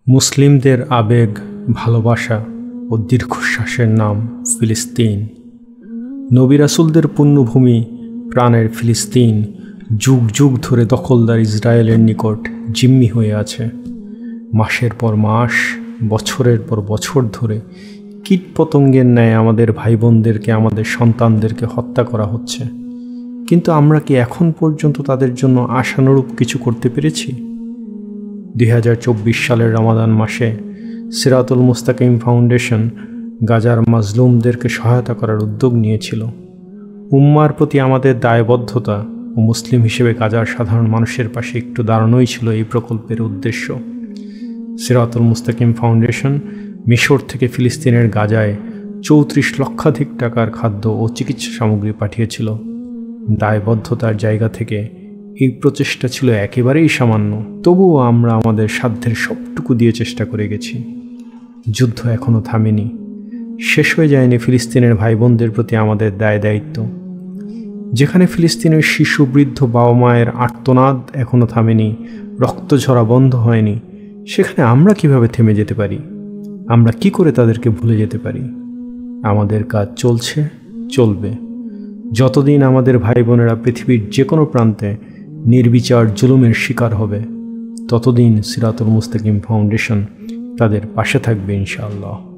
মুসলিমদের আবেগ, ভালোবাসা ও দীর্ঘশ্বাসের নাম ফিলিস্তিন। নবী রাসূলদের পুণ্যভূমি প্রাণের ফিলিস্তিন যুগ যুগ ধরে দখলদার ইসরায়েলের নিকট জিম্মি হয়ে আছে। মাসের পর মাস, বছরের পর বছর ধরে কীটপতঙ্গের ন্যায় আমাদের ভাই বোনদেরকে, আমাদের সন্তানদেরকে হত্যা করা হচ্ছে। কিন্তু আমরা কি এখন পর্যন্ত তাদের জন্য আশানুরূপ কিছু করতে পেরেছি? 2024 সালের রমাদান মাসে সিরাতুল মুস্তাকিম ফাউন্ডেশন গাজার মাজলুমদেরকে সহায়তা করার উদ্যোগ নিয়েছিল। উম্মার প্রতি আমাদের দায়বদ্ধতা ও মুসলিম হিসেবে গাজার সাধারণ মানুষের পাশে একটু দাঁড়ানোই ছিল এই প্রকল্পের উদ্দেশ্য। সিরাতুল মুস্তাকিম ফাউন্ডেশন মিশর থেকে ফিলিস্তিনের গাজায় 34 লক্ষাধিক টাকার খাদ্য ও চিকিৎসা সামগ্রী পাঠিয়েছিল। দায়বদ্ধতার জায়গা থেকে এই প্রচেষ্টা ছিল একেবারেই সামান্য, তবুও আমরা আমাদের সাধ্যের সবটুকু দিয়ে চেষ্টা করে গেছি। যুদ্ধ এখনও থামেনি, শেষ হয়ে যায়নি ফিলিস্তিনের ভাই বোনদের প্রতি আমাদের দায়িত্ব। যেখানে ফিলিস্তিনের শিশু, বৃদ্ধ, বাবা মায়ের আর্তনাদ এখনও থামেনি, রক্ত ঝরা বন্ধ হয়নি, সেখানে আমরা কিভাবে থেমে যেতে পারি? আমরা কি করে তাদেরকে ভুলে যেতে পারি? আমাদের কাজ চলছে, চলবে। যতদিন আমাদের ভাই বোনেরা পৃথিবীর যে কোনো প্রান্তে নির্বিচার জুলুমের শিকার হবে, ততদিন সিরাতুল মুস্তাকিম ফাউন্ডেশন তাদের পাশে থাকবে ইনশাআল্লাহ।